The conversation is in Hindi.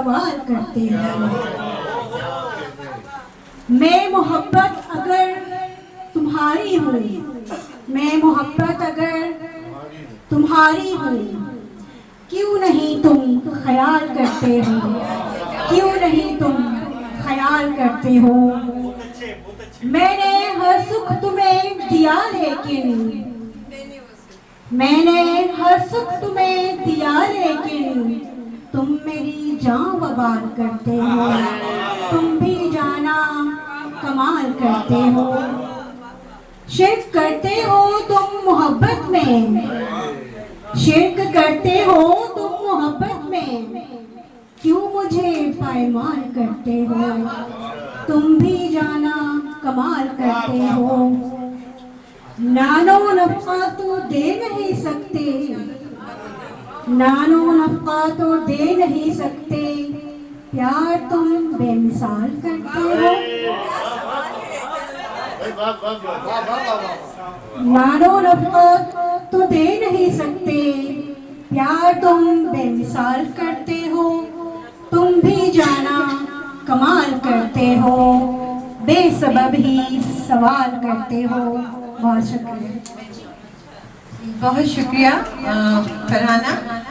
सवाल करते हो। मैं मोहब्बत अगर तुम्हारी हूँ, मैं मोहब्बत अगर तुम्हारी हूँ, क्यों नहीं तुम ख्याल करते हो, क्यों नहीं तुम ख्याल करते हो। मैंने हर सुख तुम्हें दिया लेकिन, मैंने हर सुख तुम्हें दिया लेकिन तुम मेरी जान बवाल करते हो, तुम भी जाना कमाल करते हो। शिर्क करते हो तुम मोहब्बत में, शिर्क करते हो तुम मोहब्बत में, क्यों मुझे पायमाल करते हो, तुम भी जाना कमाल करते हो। नानो नफ़ा तो दे नहीं सकते, नानो नफ़ा तो दे नहीं सकते, प्यार तुम बेमिसाल करते हो। नानो नफ़ा तो दे नहीं सकते, प्यार तुम बेमिसाल करते हो, तुम भी जाना कमाल करते हो, बेसबब ही सवाल करते हो। बहुत शुक्रिया। बहुत शुक्रिया फरहाना।